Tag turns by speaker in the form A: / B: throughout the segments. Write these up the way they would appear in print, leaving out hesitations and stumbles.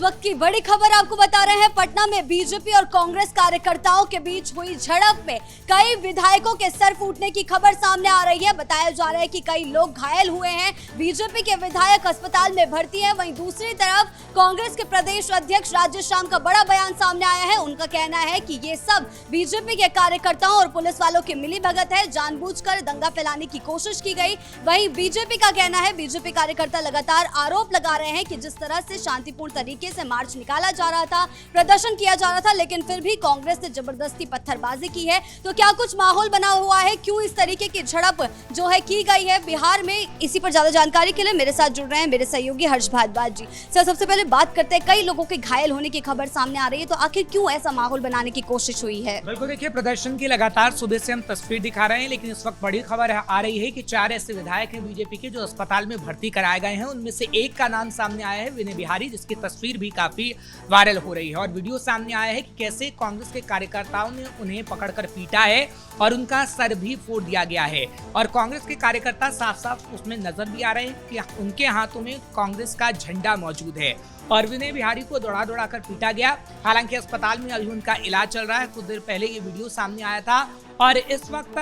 A: वक्त की बड़ी खबर आपको बता रहे हैं। पटना में बीजेपी और कांग्रेस कार्यकर्ताओं के बीच हुई झड़प में कई विधायकों के सर फूटने की खबर सामने आ रही है। बताया जा रहा है कि कई लोग घायल हुए हैं। बीजेपी के विधायक अस्पताल में भर्ती हैं। वहीं दूसरी तरफ कांग्रेस के प्रदेश अध्यक्ष राजेश राम का बड़ा बयान सामने आया है। उनका कहना है कि ये सब बीजेपी के कार्यकर्ताओं और पुलिस वालों की मिलीभगत है, जानबूझकर दंगा फैलाने की कोशिश की गई। वहीं बीजेपी का कहना है, बीजेपी कार्यकर्ता लगातार आरोप लगा रहे हैं कि जिस तरह से शांतिपूर्ण तरीके से मार्च निकाला जा रहा था, प्रदर्शन किया जा रहा था, लेकिन फिर भी कांग्रेस ने जबरदस्ती पत्थरबाजी की है। तो क्या कुछ माहौल बना हुआ है, क्यों इस तरीके की झड़प जो है की गई है बिहार में, इसी पर ज्यादा जानकारी के लिए मेरे साथ जुड़ रहे हैं मेरे सहयोगी हर्ष भारद्वाज जी। सर, सबसे पहले बात करते हैं, कई लोगों के घायल होने की खबर सामने आ रही है, तो आखिर क्यों ऐसा माहौल बनाने की कोशिश हुई है?
B: बिल्कुल, देखिए, प्रदर्शन की लगातार सुबह से हम तस्वीर दिखा रहे हैं, लेकिन इस वक्त बड़ी खबर आ रही है कि 4 ऐसे विधायक हैं बीजेपी के जो अस्पताल में भर्ती कराए गए हैं। उनमें से एक का नाम सामने आया है, विनय बिहारी, जिसकी तस्वीर भी काफी वायरल हो रही है और वीडियो सामने आया है कि कैसे कांग्रेस के कार्यकर्ताओं ने उन्हें पकड़कर पीटा है और उनका सर भी फोड़ दिया गया है। और कांग्रेस के कार्यकर्ता साफ साफ उसमें नजर भी आ रहे हैं कि उनके हाथों में कांग्रेस का झंडा मौजूद है और विनय बिहारी को दौड़ा दौड़ा कर पीटा गया। हालांकि अस्पताल में अभी उनका इलाज चल रहा है। कुछ देर पहले ये वीडियो सामने आया था और इस वक्त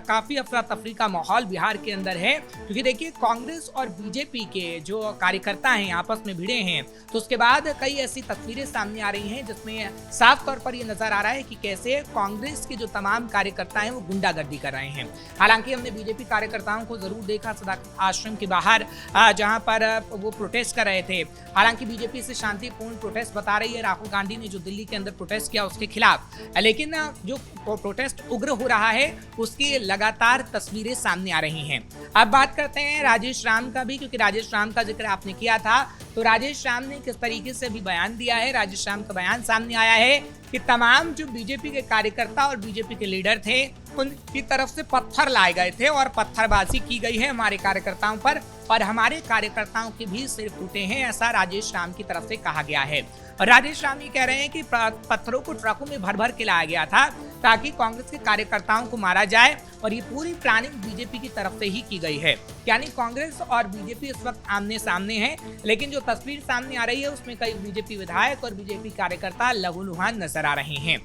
B: काफी अफरा तफरी का माहौल बिहार के अंदर है, क्योंकि देखिए, कांग्रेस और बीजेपी के जो कार्यकर्ता हैं आपस में भिड़े हैं, तो उसके बाद कई ऐसी तस्वीरें सामने आ रही हैं जिसमें साफ तौर पर यह नजर आ रहा है कि कैसे कांग्रेस के जो तमाम कार्यकर्ता हैं वो गुंडागर्दी कर रहे हैं। हालांकि हमने बीजेपी कार्यकर्ताओं को जरूर देखा सदाकत आश्रम के बाहर, जहां पर वो प्रोटेस्ट कर रहे थे। हालांकि बीजेपी से शांतिपूर्ण प्रोटेस्ट बता रही है राहुल गांधी ने जो दिल्ली के अंदर प्रोटेस्ट किया उसके खिलाफ, लेकिन जो प्रोटेस्ट उग्र हो रहा है उसकी लगातार तस्वीरें सामने आ रही हैं। अब बात करते हैं राजेश राम का भी, क्योंकि राजेश राम का जिक्र आपने किया था, तो राजेश राम ने किस तरीके से भी बयान दिया है। राजेश राम का बयान सामने आया है कि तमाम जो बीजेपी के कार्यकर्ता और बीजेपी के लीडर थे उनकी तरफ से पत्थर लाए गए थे और पत्थरबाजी की गई है हमारे कार्यकर्ताओं पर और हमारे कार्यकर्ताओं के भी सिर फूटे हैं, ऐसा राजेश राम की तरफ से कहा गया है। और राजेश राम ये कह रहे हैं कि पत्थरों को ट्रकों में भर भर के लाया गया था ताकि कांग्रेस के कार्यकर्ताओं को मारा जाए और ये पूरी प्लानिंग बीजेपी की तरफ से ही की गई है। यानी कांग्रेस और बीजेपी इस वक्त आमने सामने हैं, लेकिन जो तस्वीर सामने आ रही है उसमें कई बीजेपी विधायक और बीजेपी कार्यकर्ता लहूलुहान नजर आ रहे हैं।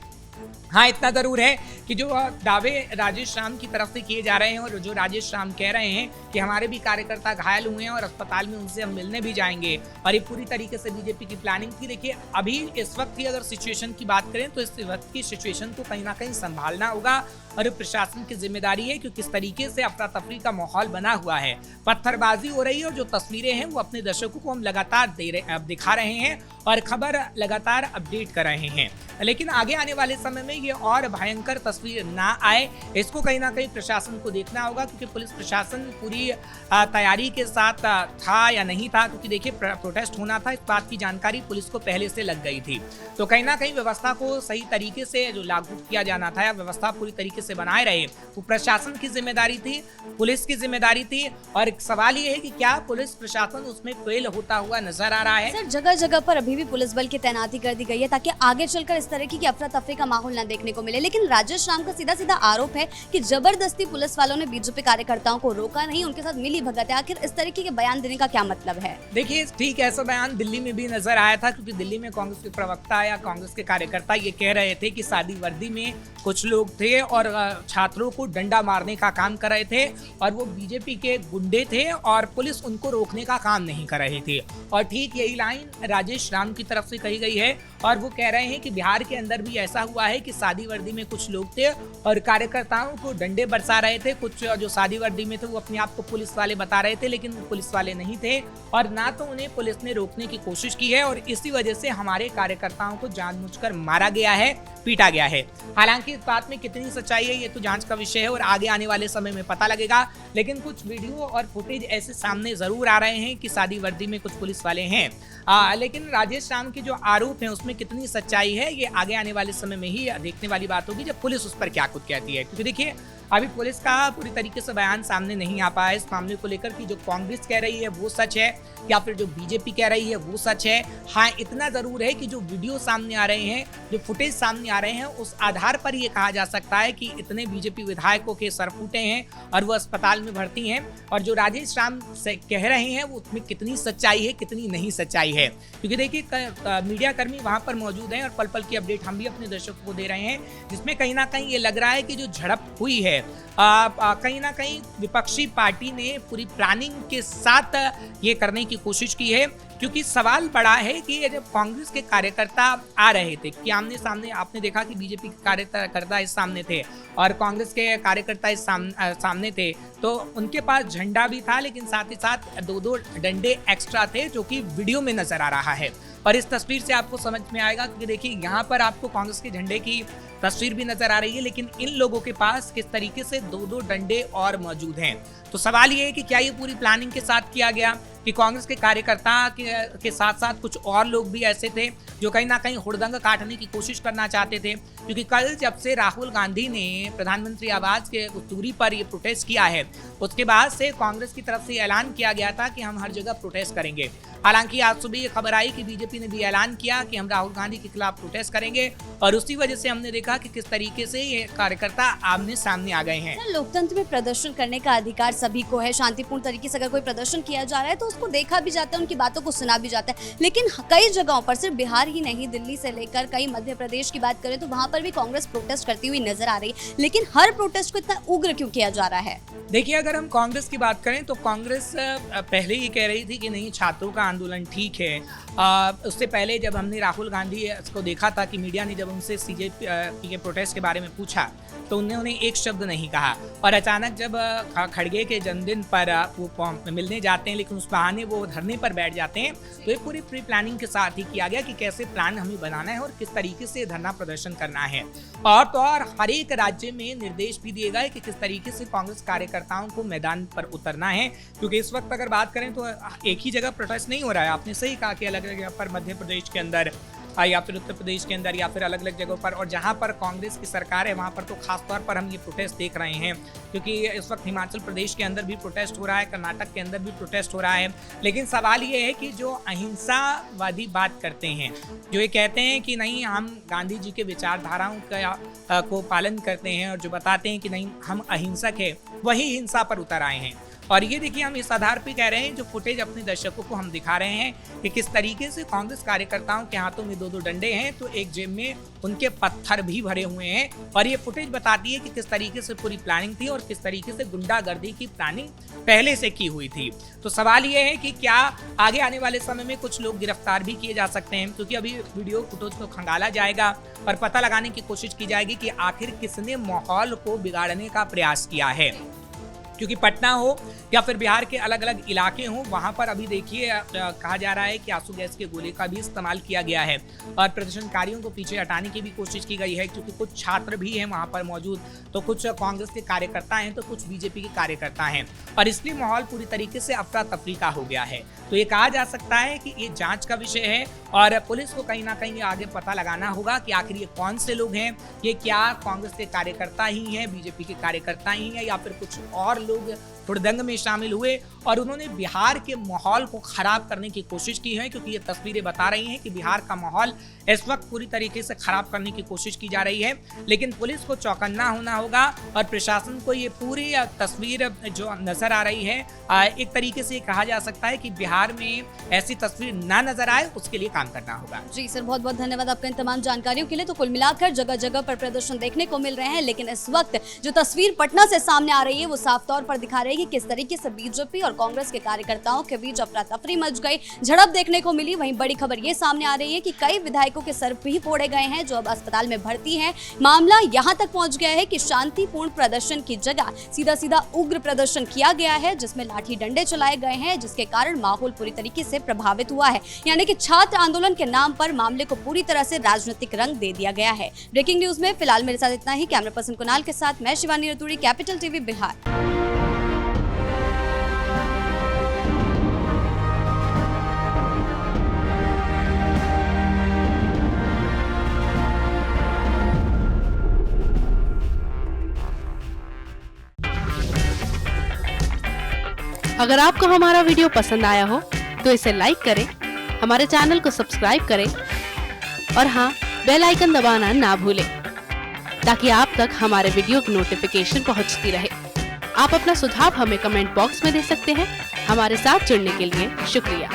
B: हाँ, इतना जरूर है कि जो दावे राजेश राम की तरफ से किए जा रहे हैं और जो राजेश राम कह रहे हैं कि हमारे भी कार्यकर्ता घायल हुए हैं और अस्पताल में उनसे हम मिलने भी जाएंगे और ये पूरी तरीके से बीजेपी की प्लानिंग थी। देखिए, अभी इस वक्त की अगर सिचुएशन की बात करें तो इस वक्त की सिचुएशन को कहीं ना कहीं संभालना होगा और प्रशासन की जिम्मेदारी है, क्योंकि किस तरीके से अफरा तफरी का माहौल बना हुआ है, पत्थरबाजी हो रही है और जो तस्वीरें हैं वो अपने दर्शकों को हम लगातार दिखा रहे हैं और खबर लगातार अपडेट कर रहे हैं। लेकिन आगे आने वाले समय में ये और भयंकर तस्वीर ना आए, इसको कहीं ना कहीं प्रशासन को देखना होगा, क्योंकि पुलिस प्रशासन पूरी तैयारी के साथ था या नहीं था, क्योंकि देखिए, प्रोटेस्ट होना था, इस बात की जानकारी पुलिस को पहले से लग गई थी। तो कहीं ना कहीं व्यवस्था को सही तरीके से जो लागू किया जाना था या व्यवस्था पूरी तरीके से बनाए रहे, वो प्रशासन की जिम्मेदारी थी, पुलिस की जिम्मेदारी थी। और सवाल ये है कि क्या पुलिस प्रशासन उसमें फेल होता हुआ नजर आ रहा है?
A: सर, जगह जगह पर अभी भी पुलिस बल की तैनाती कर दी गई है ताकि आगे चलकर इस तरह की अफरा तफरी का माहौल न देखने को मिले। लेकिन राजेश राम का सीधा सीधा आरोप है कि जबरदस्ती पुलिस वालों ने बीजेपी कार्यकर्ताओं को रोका नहीं, उनके साथ मिली भगत है। आखिर इस तरीके के बयान देने का क्या मतलब है?
B: देखिए, ठीक ऐसा बयान दिल्ली में भी नजर आया था, क्योंकि दिल्ली में कांग्रेस के प्रवक्ता या कांग्रेस के कार्यकर्ता ये कह रहे थे कि सादी वर्दी में कुछ लोग थे और छात्रों को डंडा मारने का काम कर रहे थे और वो बीजेपी के गुंडे थे और पुलिस उनको रोकने का काम नहीं कर रही थी। और ठीक यही लाइन राजेश राम की तरफ से कही गई है और वो कह रहे हैं कि बिहार के अंदर भी ऐसा हुआ है कि सादी वर्दी में कुछ लोग थे और कार्यकर्ताओं को डंडे बरसा रहे थे। कुछ जो सादी वर्दी में थे वो अपने आप को पुलिस वाले बता रहे थे, लेकिन वो पुलिस वाले नहीं थे और ना तो उन्हें पुलिस ने रोकने की कोशिश की है और इसी वजह से हमारे कार्यकर्ताओं को जानबूझकर मारा गया है, पीटा गया है। हालांकि इस बात में कितनी सच्चाई है ये तो जांच का विषय है और आगे आने वाले समय में पता लगेगा, लेकिन कुछ वीडियो और फुटेज ऐसे सामने जरूर आ रहे हैं कि सादी वर्दी में कुछ पुलिस वाले हैं। लेकिन राजेश राम के जो आरोप हैं उसमें कितनी सच्चाई है ये आगे आने वाले समय में ही देखने वाली बात होगी, जब पुलिस उस पर क्या कुछ कहती है। क्योंकि देखिए, अभी पुलिस का पूरी तरीके से बयान सामने नहीं आ पाया इस मामले को लेकर कि जो कांग्रेस कह रही है वो सच है या फिर जो बीजेपी कह रही है वो सच है। हाँ, इतना जरूर है कि जो वीडियो सामने आ रहे हैं, जो फुटेज सामने आ रहे हैं, उस आधार पर ये कहा जा सकता है कि इतने बीजेपी विधायकों के सर फूटे हैं और वो अस्पताल में भर्ती हैं। और जो राजेश राम से कह रहे हैं वो उसमें कितनी सच्चाई है, कितनी नहीं सच्चाई है, क्योंकि देखिए मीडिया कर्मी वहां पर मौजूद हैं और पल पल की अपडेट हम भी अपने दर्शकों को दे रहे हैं, जिसमें कहीं ना कहीं ये लग रहा है कि जो झड़प हुई है कहीं ना कहीं विपक्षी पार्टी ने पूरी प्लानिंग के साथ ये करने की कोशिश की है। क्योंकि सवाल बड़ा है कि ये जब कांग्रेस के कार्यकर्ता आ रहे थे कि आमने सामने, आपने देखा कि बीजेपी के कार्यकर्ता इस सामने थे और कांग्रेस के कार्यकर्ता इस सामने थे, तो उनके पास झंडा भी था, लेकिन साथ ही साथ दो डंडे एक्स्ट्रा थे जो कि वीडियो में नजर आ रहा है। और इस तस्वीर से आपको समझ में आएगा कि देखिए यहाँ पर आपको कांग्रेस के झंडे की तस्वीर भी नजर आ रही है, लेकिन इन लोगों के पास किस तरीके से दो डंडे और मौजूद हैं। तो सवाल ये है कि क्या ये पूरी प्लानिंग के साथ किया गया कि कांग्रेस के कार्यकर्ता के साथ साथ कुछ और लोग भी ऐसे थे जो कहीं ना कहीं हुड़दंग काटने की कोशिश करना चाहते थे। क्योंकि कल जब से राहुल गांधी ने प्रधानमंत्री आवास के उस दूरी पर ये प्रोटेस्ट किया है, उसके बाद से कांग्रेस की तरफ से ऐलान किया गया था कि हम हर जगह प्रोटेस्ट करेंगे। हालांकि आज सुबह ये खबर आई कि बीजेपी ने भी ऐलान किया कि हम राहुल गांधी के खिलाफ प्रोटेस्ट करेंगे और उसी वजह से हमने देखा कि किस तरीके से ये कार्यकर्ता आमने सामने आ गए हैं।
A: लोकतंत्र में प्रदर्शन करने का अधिकार सभी को है। शांतिपूर्ण तरीके से अगर कोई प्रदर्शन किया जा रहा है तो उसको देखा भी जाता है, उनकी बातों को सुना भी जाता है। लेकिन कई जगहों पर, सिर्फ बिहार ही नहीं, दिल्ली से लेकर कई मध्य प्रदेश की बात करें तो वहां पर भी कांग्रेस प्रोटेस्ट करती हुई नजर आ रही है। लेकिन हर प्रोटेस्ट को इतना उग्र क्यों किया जा रहा है?
B: देखिए, अगर हम कांग्रेस की बात करें तो कांग्रेस पहले ही कह रही थी कि नहीं, छात्रों का आंदोलन ठीक है। उससे पहले जब हमने राहुल गांधी को देखा था कि मीडिया ने जब उनसे सीजेपी के प्रोटेस्ट के बारे में पूछा तो उन्होंने एक शब्द नहीं कहा। और अचानक जब खड़गे के जन्मदिन पर वो मिलने जाते हैं, लेकिन उस बहाने वो धरने पर बैठ जाते हैं, तो ये पूरी प्री प्लानिंग के साथ ही किया गया कि कैसे प्लान हमें बनाना है और किस तरीके से धरना प्रदर्शन करना है। और तो और हर एक राज्य में निर्देश भी दिए गए कि किस तरीके से कांग्रेस कार्यकर्ताओं को मैदान पर उतरना है। क्योंकि इस वक्त अगर बात करें तो एक ही जगह प्रोटेस्ट नहीं हो रहा है। आपने सही कहा कि अलग अलग जगह पर, मध्य प्रदेश के अंदर या फिर उत्तर प्रदेश के अंदर या फिर अलग अलग जगहों पर, और जहां पर कांग्रेस की सरकार है वहां पर तो खास तौर पर हम ये प्रोटेस्ट देख रहे हैं। क्योंकि इस वक्त हिमाचल प्रदेश के अंदर भी प्रोटेस्ट हो रहा है, कर्नाटक के अंदर भी प्रोटेस्ट हो रहा है। लेकिन सवाल ये है कि जो अहिंसावादी बात करते हैं, जो ये कहते हैं कि नहीं, हम गांधी जी के विचारधाराओं को पालन करते हैं और जो बताते हैं कि नहीं, हम अहिंसक है, वही हिंसा पर उतर आए हैं। और ये देखिए, हम इस आधार पे कह रहे हैं, जो फुटेज अपने दर्शकों को हम दिखा रहे हैं कि किस तरीके से कांग्रेस कार्यकर्ताओं के हाथों में दो डंडे हैं, तो एक जेब में उनके पत्थर भी भरे हुए हैं। और ये फुटेज बताती है कि किस तरीके से पूरी प्लानिंग थी और किस तरीके से गुंडागर्दी की प्लानिंग पहले से की हुई थी। तो सवाल ये है कि क्या आगे आने वाले समय में कुछ लोग गिरफ्तार भी किए जा सकते हैं, क्योंकि अभी वीडियो फुटेज को खंगाला जाएगा और पता लगाने की कोशिश की जाएगी कि आखिर किसने माहौल को बिगाड़ने का प्रयास किया है। क्योंकि पटना हो या फिर बिहार के अलग अलग इलाके हों, वहां पर अभी देखिए कहा जा रहा है कि आंसू गैस के गोले का भी इस्तेमाल किया गया है और प्रदर्शनकारियों को पीछे हटाने की भी कोशिश की गई है। क्योंकि कुछ छात्र भी हैं वहां पर मौजूद, तो कुछ कांग्रेस के कार्यकर्ता हैं तो कुछ बीजेपी के कार्यकर्ता हैं, और इसलिए माहौल पूरी तरीके से अफरा तफरी का हो गया है। तो ये कहा जा सकता है कि ये जांच का विषय है और पुलिस को कहीं ना कहीं आगे पता लगाना होगा कि आखिर ये कौन से लोग हैं, ये क्या कांग्रेस के कार्यकर्ता ही हैं, बीजेपी के कार्यकर्ता ही हैं, या फिर कुछ और लोग हुड़दंग में शामिल हुए और उन्होंने बिहार के माहौल को खराब करने की कोशिश की है। क्योंकि ये तस्वीरें बता रही हैं कि बिहार का माहौल इस वक्त पूरी तरीके से खराब करने की कोशिश की जा रही है। लेकिन पुलिस को चौकन्ना होना होगा और प्रशासन को ये पूरी तस्वीर जो नजर आ रही है, एक तरीके से कहा जा सकता है कि बिहार में ऐसी तस्वीर ना नजर आए, उसके लिए काम करना होगा।
A: जी सर, बहुत बहुत धन्यवाद आपका इन तमाम जानकारियों के लिए। तो कुल मिलाकर जगह जगह पर प्रदर्शन देखने को मिल रहे हैं, लेकिन इस वक्त जो तस्वीर पटना से सामने आ रही है वो साफ तौर पर दिखा रही है कि किस तरीके से बीजेपी और कांग्रेस के कार्यकर्ताओं के बीच अफरा तफरी मच गई, झड़प देखने को मिली। वहीं बड़ी खबर ये सामने आ रही है कि कई विधायकों के सर भी फोड़े गए हैं जो अब अस्पताल में भर्ती हैं। मामला यहां तक पहुंच गया है कि शांतिपूर्ण प्रदर्शन की जगह सीधा सीधा उग्र प्रदर्शन किया गया है, जिसमें लाठी डंडे चलाए गए हैं, जिसके कारण माहौल पूरी तरीके से प्रभावित हुआ है। यानी कि छात्र आंदोलन के नाम पर मामले को पूरी तरह से राजनीतिक रंग दे दिया गया है। ब्रेकिंग न्यूज में फिलहाल मेरे साथ इतना ही। कैमरा पर्सन कुणाल के साथ मैं शिवानी रतूड़ी, कैपिटल टीवी बिहार।
C: अगर आपको हमारा वीडियो पसंद आया हो तो इसे लाइक करें, हमारे चैनल को सब्सक्राइब करें और हाँ, बेल आइकन दबाना ना भूलें ताकि आप तक हमारे वीडियो की नोटिफिकेशन पहुंचती रहे। आप अपना सुझाव हमें कमेंट बॉक्स में दे सकते हैं। हमारे साथ जुड़ने के लिए शुक्रिया।